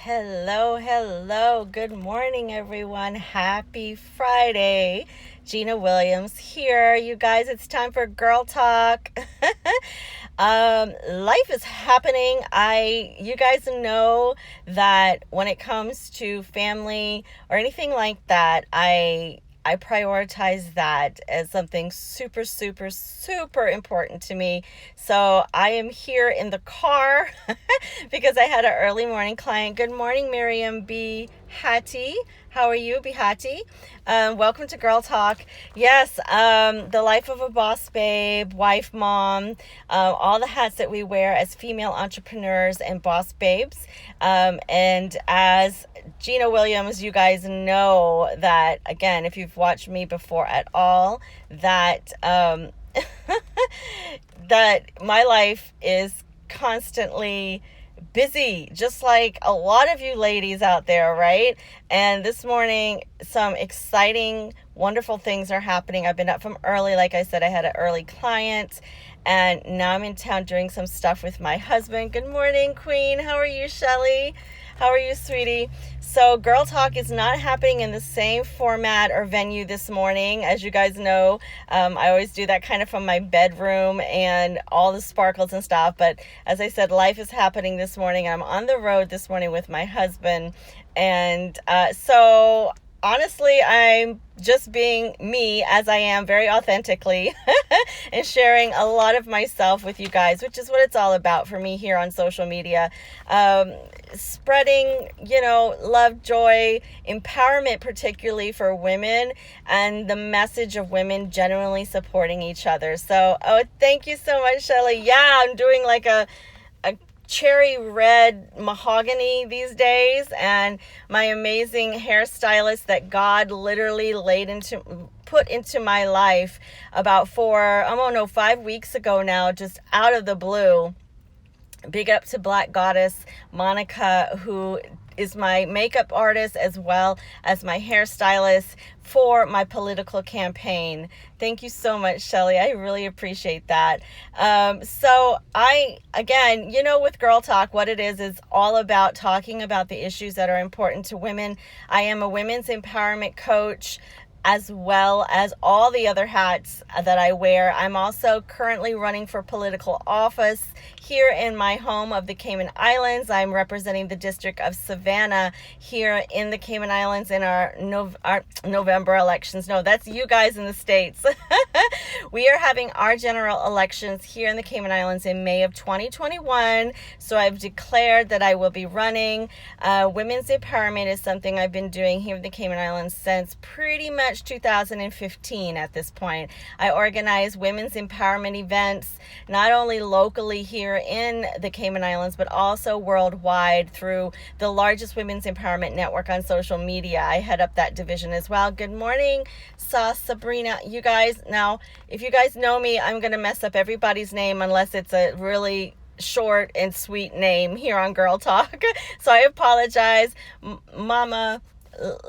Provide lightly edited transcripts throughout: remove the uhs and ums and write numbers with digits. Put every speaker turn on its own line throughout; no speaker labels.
Hello, hello. Good morning, everyone. Happy Friday. Gina Williams here. You guys, it's time for Girl Talk. Life is happening. You guys know that when it comes to family or anything like that, I prioritize that as something super, super, super important to me. So I am here in the car because I had an early morning client. Good morning, Miriam B. Hattie. How are you, Bihati? Welcome to Girl Talk. Yes, the life of a boss babe, wife, mom, all the hats that we wear as female entrepreneurs and boss babes. And as Gina Williams, you guys know that, again, if you've watched me before at all, that that my life is constantly busy, just like a lot of you ladies out there, right? And this morning, some exciting, wonderful things are happening. I've been up from early. Like I said, I had an early client, and now I'm in town doing some stuff with my husband. Good morning, Queen. How are you, Shelly? How are you, sweetie? So Girl Talk is not happening in the same format or venue this morning. As you guys know, I always do that kind of from my bedroom and all the sparkles and stuff. But as I said, life is happening this morning. I'm on the road this morning with my husband. And so honestly, I'm just being me as I am, very authentically, and sharing a lot of myself with you guys, which is what it's all about for me here on social media. Spreading, love, joy, empowerment, particularly for women, and the message of women genuinely supporting each other. So, thank you so much, Shelly. Yeah, I'm doing like a cherry red mahogany these days, and my amazing hairstylist that God literally put into my life about 5 weeks ago now, just out of the blue. Big up to Black Goddess Monica, who is my makeup artist as well as my hairstylist for my political campaign. Thank you so much, Shelly. I really appreciate that. So again, with Girl Talk, what it is all about talking about the issues that are important to women. I am a women's empowerment coach, as well as all the other hats that I wear. I'm also currently running for political office here in my home of the Cayman Islands. I'm representing the District of Savannah here in the Cayman Islands in our November elections. No, that's you guys in the States. We are having our general elections here in the Cayman Islands in May of 2021. So I've declared that I will be running. Women's empowerment is something I've been doing here in the Cayman Islands since pretty much 2015 at this point. I organize women's empowerment events, not only locally here in the Cayman Islands, but also worldwide through the largest women's empowerment network on social media. I head up that division as well. Good morning, Sabrina. You guys, now, if you guys know me, I'm going to mess up everybody's name unless it's a really short and sweet name here on Girl Talk. So I apologize. Mama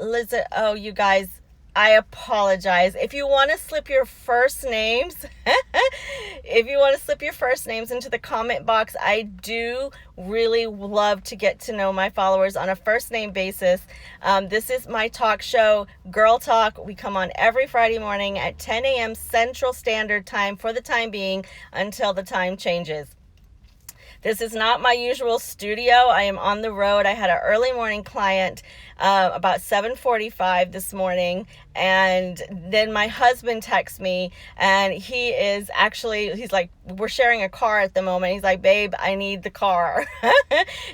Liz, you guys, I apologize. If you want to slip your first names, into the comment box, I do really love to get to know my followers on a first name basis. This is my talk show, Girl Talk. We come on every Friday morning at 10 a.m. Central Standard Time for the time being until the time changes. This is not my usual studio. I am on the road. I had an early morning client about 7:45 this morning, and then my husband texts me, and he's like, we're sharing a car at the moment. He's like, babe, I need the car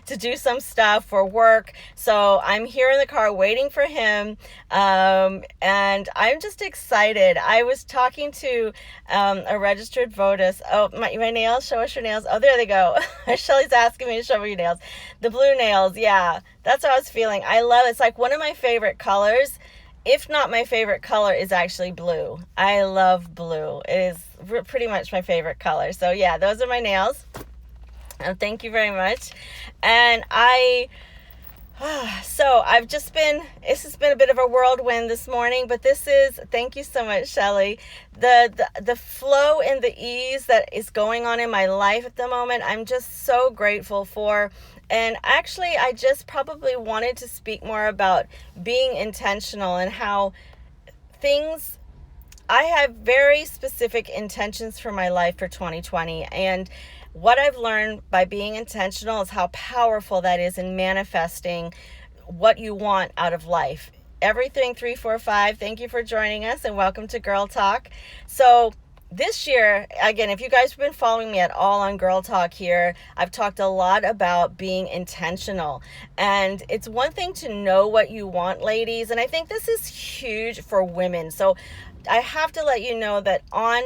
to do some stuff for work. So I'm here in the car waiting for him, and I'm just excited. I was talking to a registered voters. Oh, my nails, show us your nails. Oh, there they go. Shelly's asking me to show her your nails. The blue nails, yeah, that's what I was feeling. I love it. It's like one of my favorite colors. If not my favorite color, is actually blue. I love blue. It is pretty much my favorite color. So yeah, those are my nails. And thank you very much. And so this has been a bit of a whirlwind this morning, but thank you so much, Shelly. The flow and the ease that is going on in my life at the moment, I'm just so grateful for. And actually, I just probably wanted to speak more about being intentional and how things, I have very specific intentions for my life for 2020. And what I've learned by being intentional is how powerful that is in manifesting what you want out of life. Everything 345, thank you for joining us and welcome to Girl Talk. So this year, again, if you guys have been following me at all on Girl Talk here, I've talked a lot about being intentional. And it's one thing to know what you want, ladies, and I think this is huge for women. So I have to let you know that on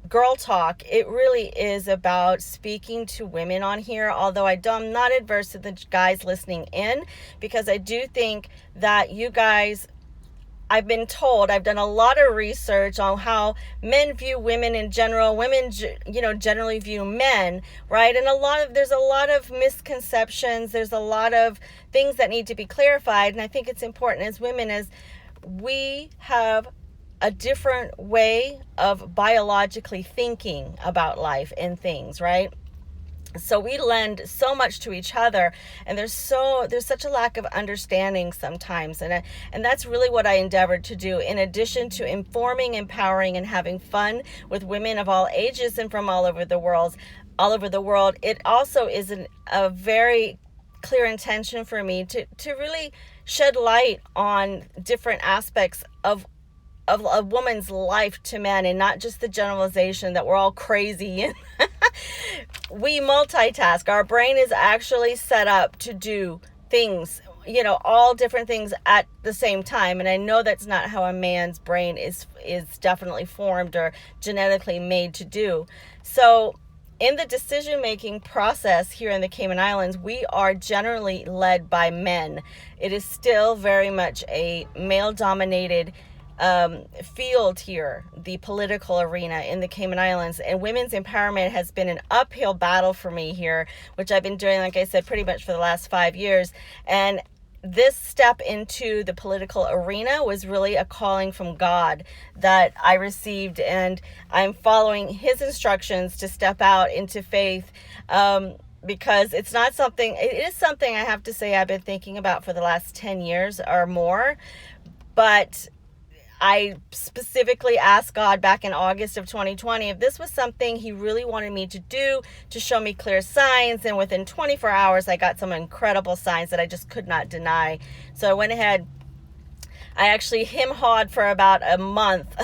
Girl Talk, it really is about speaking to women on here, although I'm not adverse to the guys listening in, because I do think that you guys, I've been told, I've done a lot of research on how men view women in general. Women, generally view men, right? And there's a lot of misconceptions. There's a lot of things that need to be clarified. And I think it's important as women, as we have a different way of biologically thinking about life and things, right? So we lend so much to each other, and there's such a lack of understanding sometimes, and that's really what I endeavored to do. In addition to informing, empowering, and having fun with women of all ages and from all over the world, it also is a very clear intention for me to really shed light on different aspects of a woman's life to men, and not just the generalization that we're all crazy. We multitask. Our brain is actually set up to do things, all different things at the same time. And I know that's not how a man's brain is definitely formed or genetically made to do. So in the decision-making process here in the Cayman Islands, we are generally led by men. It is still very much a male-dominated field here, the political arena in the Cayman Islands, and women's empowerment has been an uphill battle for me here, which I've been doing, like I said, pretty much for the last 5 years. And this step into the political arena was really a calling from God that I received, and I'm following his instructions to step out into faith, because it is something I have to say I've been thinking about for the last 10 years or more. But I specifically asked God back in August of 2020 if this was something he really wanted me to do, to show me clear signs. And within 24 hours, I got some incredible signs that I just could not deny. So I went ahead. I actually hawed for about a month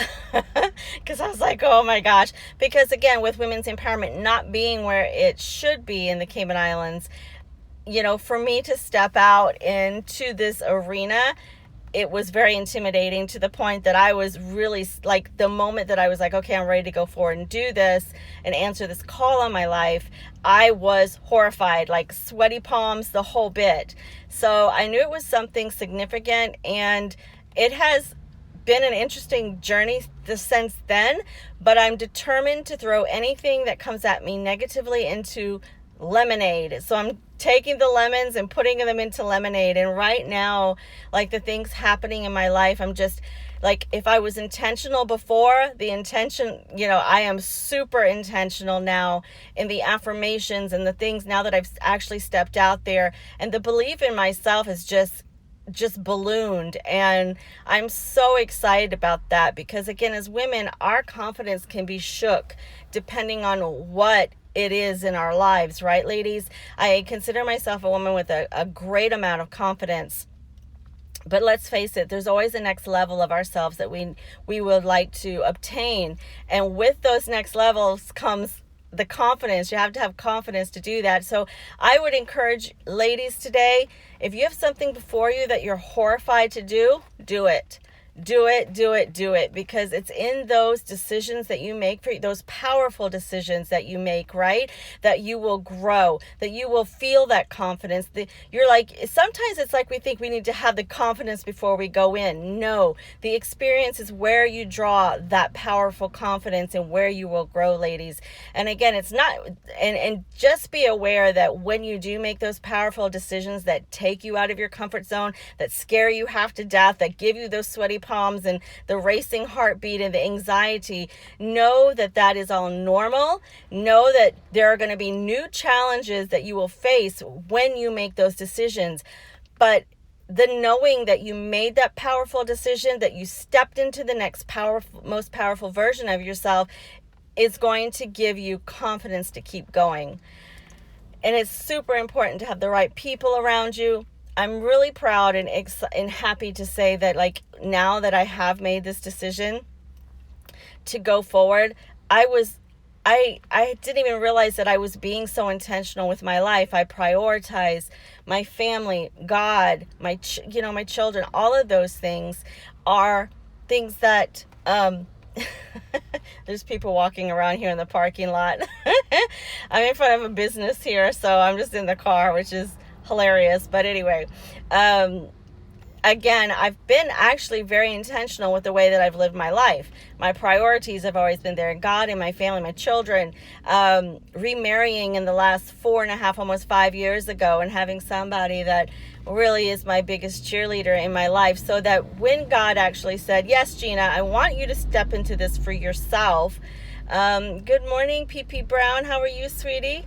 because I was like, oh my gosh. Because again, with women's empowerment not being where it should be in the Cayman Islands, for me to step out into this arena, it was very intimidating, to the point that I was really, like, the moment that I was like, okay, I'm ready to go forward and do this and answer this call on my life, I was horrified, like sweaty palms, the whole bit. So I knew it was something significant, and it has been an interesting journey since then, but I'm determined to throw anything that comes at me negatively into lemonade. So I'm taking the lemons and putting them into lemonade. And right now, like, the things happening in my life, I'm just like, if I was intentional before, the intention, I am super intentional now in the affirmations and the things now that I've actually stepped out there, and the belief in myself is just ballooned. And I'm so excited about that, because again, as women, our confidence can be shook depending on what it is in our lives, right, ladies? I consider myself a woman with a great amount of confidence, but let's face it, there's always a next level of ourselves that we would like to obtain, and with those next levels comes the confidence. You have to have confidence to do that. So I would encourage ladies today, if you have something before you that you're horrified to do it. Do it, because it's in those decisions that you make, for those powerful decisions that you make, right, that you will grow, that you will feel that confidence. You're like, sometimes it's like we think we need to have the confidence before we go in. No, the experience is where you draw that powerful confidence and where you will grow, ladies. And again, it's not, and just be aware that when you do make those powerful decisions that take you out of your comfort zone, that scare you half to death, that give you those sweaty palms and the racing heartbeat and the anxiety. Know that that is all normal. Know that there are going to be new challenges that you will face when you make those decisions. But the knowing that you made that powerful decision, that you stepped into the next most powerful version of yourself, is going to give you confidence to keep going. And it's super important to have the right people around you. I'm really proud and happy to say that, like, now that I have made this decision to go forward, I didn't even realize that I was being so intentional with my life. I prioritize my family, God, my children. All of those things are things that there's people walking around here in the parking lot. I'm in front of a business here, so I'm just in the car, which is hilarious. But anyway, again, I've been actually very intentional with the way that I've lived my life. My priorities have always been there in God, in my family, my children. Remarrying in the last 4.5, almost 5 years ago, and having somebody that really is my biggest cheerleader in my life, so that when God actually said, yes, Gina, I want you to step into this for yourself. Good morning, PP Brown. How are you, sweetie?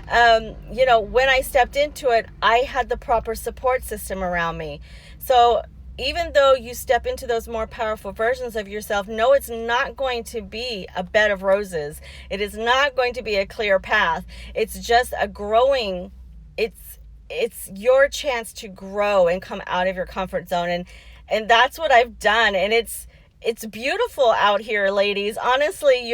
When I stepped into it, I had the proper support system around me. So even though you step into those more powerful versions of yourself, no, it's not going to be a bed of roses. It is not going to be a clear path. It's just a growing, it's your chance to grow and come out of your comfort zone. And that's what I've done. And it's beautiful out here, ladies. Honestly,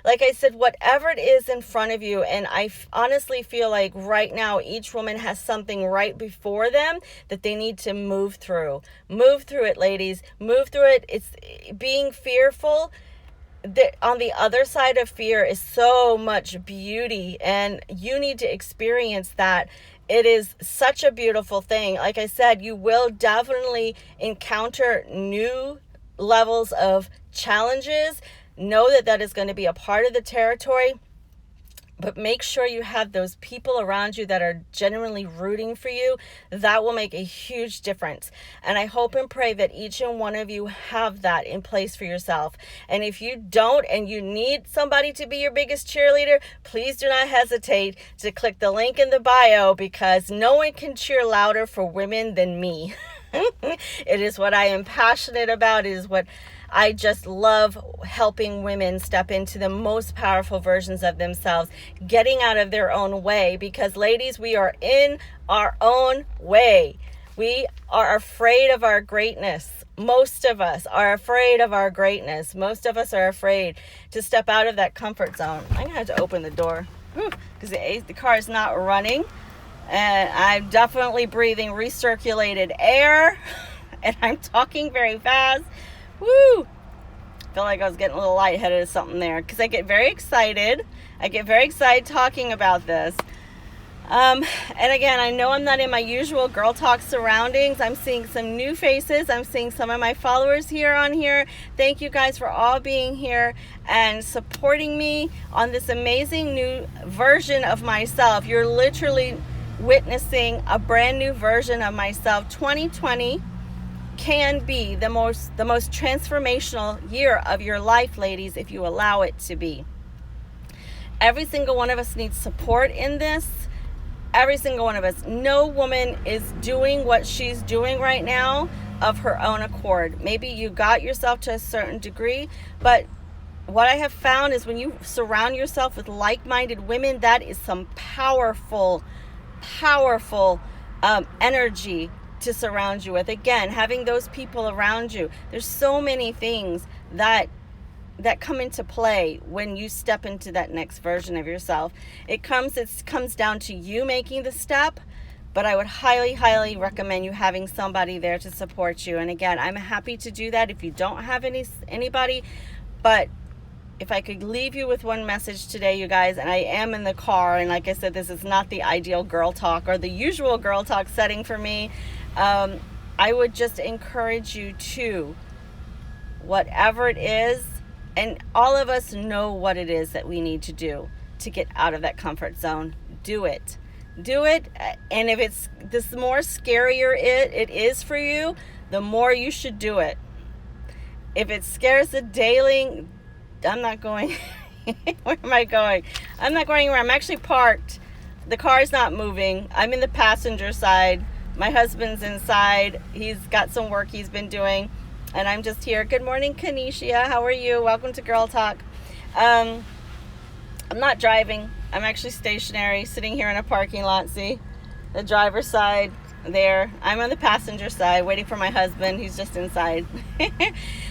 like I said, whatever it is in front of you, and I honestly feel like right now each woman has something right before them that they need to move through. Move through it, ladies. Move through it. It's being fearful. On the other side of fear is so much beauty, and you need to experience that. It is such a beautiful thing. Like I said, you will definitely encounter new levels of challenges. Know that that is going to be a part of the territory, but make sure you have those people around you that are genuinely rooting for you. That will make a huge difference. And I hope and pray that each and one of you have that in place for yourself. And if you don't, and you need somebody to be your biggest cheerleader, please do not hesitate to click the link in the bio, because no one can cheer louder for women than me. It is what I am passionate about. It is what I just love, helping women step into the most powerful versions of themselves, getting out of their own way. Because, ladies, we are in our own way. We are afraid of our greatness. Most of us are afraid of our greatness. Most of us are afraid to step out of that comfort zone. I'm going to have to open the door because the car is not running. And I'm definitely breathing recirculated air. And I'm talking very fast. Woo! I feel like I was getting a little lightheaded or something there, because I get very excited. I get very excited talking about this. And again, I know I'm not in my usual Girl Talk surroundings. I'm seeing some new faces. I'm seeing some of my followers here on here. Thank you guys for all being here and supporting me on this amazing new version of myself. You're literally witnessing a brand new version of myself. 2020 can be the most transformational year of your life, ladies, if you allow it to be. Every single one of us needs support in this. Every single one of us. No woman is doing what she's doing right now of her own accord. Maybe you got yourself to a certain degree, but what I have found is when you surround yourself with like-minded women, that is some powerful energy to surround you with. Again, having those people around you. There's so many things that come into play when you step into that next version of yourself. It comes down to you making the step, but I would highly recommend you having somebody there to support you. And again, I'm happy to do that if you don't have anybody. But if I could leave you with one message today, you guys, and I am in the car, and like I said, this is not the ideal girl talk or the usual girl talk setting for me. I would just encourage you to, whatever it is, and all of us know what it is that we need to do to get out of that comfort zone. Do it. And if the more scarier it is for you, the more you should do it. If it scares the daily, I'm not going. Where am I going? I'm not going anywhere. I'm actually parked. The car is not moving. I'm in the passenger side. My husband's inside. He's got some work he's been doing. And I'm just here. Good morning, Kanisha. How are you? Welcome to Girl Talk. I'm not driving. I'm actually stationary, sitting here in a parking lot. See? The driver's side there. I'm on the passenger side, waiting for my husband. He's just inside.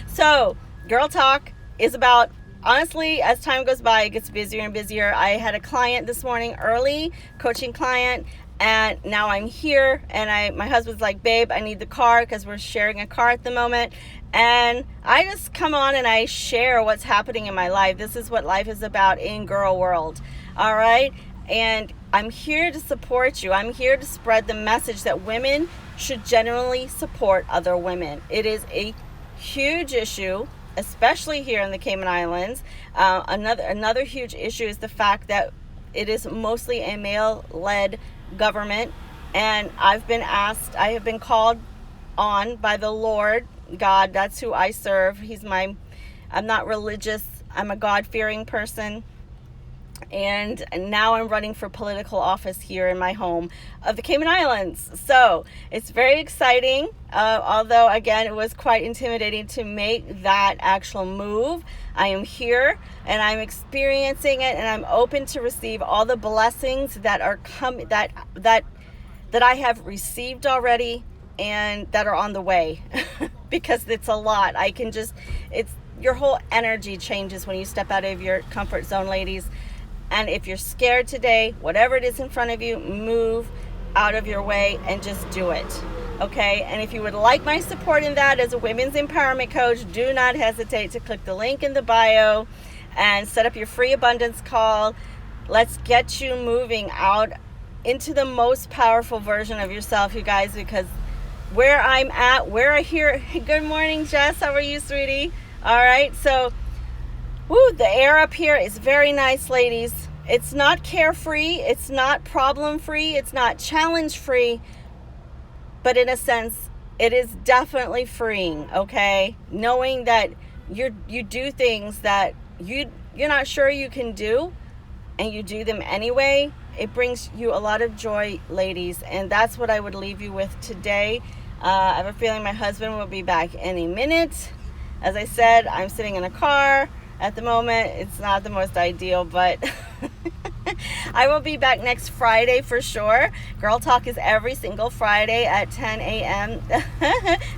So, Girl Talk is about, honestly, as time goes by, it gets busier and busier. I had a client this morning early, coaching client, and now I'm here, and my husband's like, babe, I need the car, because we're sharing a car at the moment. And I just come on and I share what's happening in my life. This is what life is about in girl world. All right? And I'm here to support you. I'm here to spread the message that women should genuinely support other women. It is a huge issue, especially here in the Cayman Islands. Another huge issue is the fact that it is mostly a male-led government, and I have been called on by the Lord God. That's who I serve. I'm not religious. I'm a God-fearing person. And now I'm running for political office here in my home of the Cayman Islands. So it's very exciting, although again it was quite intimidating to make that actual move. I am here and I'm experiencing it, and I'm open to receive all the blessings that are coming, that I have received already and that are on the way. Because it's a lot. Your whole energy changes when you step out of your comfort zone, ladies. And if you're scared today, whatever it is in front of you, move out of your way and just do it. Okay? And if you would like my support in that as a women's empowerment coach, do not hesitate to click the link in the bio and set up your free abundance call. Let's get you moving out into the most powerful version of yourself, you guys, because where I'm at, good morning, Jess. How are you, sweetie? All right. So, the air up here is very nice, ladies. It's not carefree. It's not problem-free. It's not challenge-free. But in a sense, it is definitely freeing, okay? Knowing that you do things that you're not sure you can do, and you do them anyway, it brings you a lot of joy, ladies. And that's what I would leave you with today. I have a feeling my husband will be back any minute. As I said, I'm sitting in a car. At the moment, it's not the most ideal, but I will be back next Friday for sure. Girl Talk is every single Friday at 10 a.m.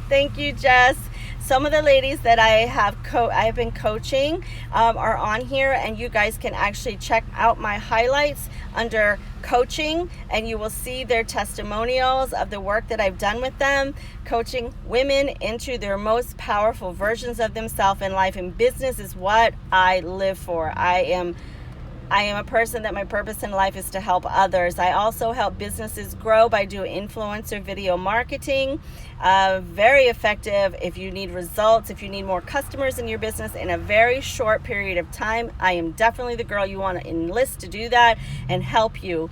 Thank you, Jess. Some of the ladies that I have been coaching are on here, and you guys can actually check out my highlights under coaching, and you will see their testimonials of the work that I've done with them, coaching women into their most powerful versions of themselves in life and business is what I live for. I am a person that my purpose in life is to help others. I also help businesses grow by doing influencer video marketing. Very effective if you need results, if you need more customers in your business in a very short period of time. I am definitely the girl you want to enlist to do that and help you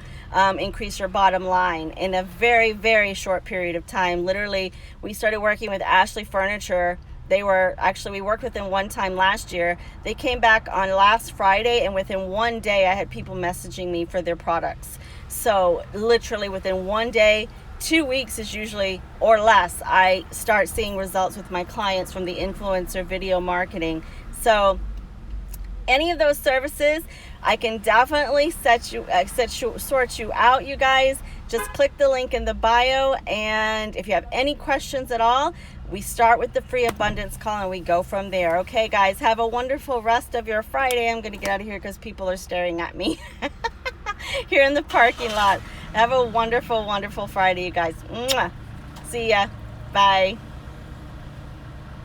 increase your bottom line in a very, very short period of time. Literally, we started working with Ashley Furniture. We worked with them one time last year. They came back on last Friday, and within one day, I had people messaging me for their products. So literally within one day, 2 weeks is usually, or less, I start seeing results with my clients from the influencer video marketing. So any of those services, I can definitely sort you out, you guys. Just click the link in the bio, and if you have any questions at all, we start with the free abundance call and we go from there. Okay, guys, have a wonderful rest of your Friday. I'm going to get out of here because people are staring at me here in the parking lot. Have a wonderful, wonderful Friday, you guys. Mwah. See ya. Bye.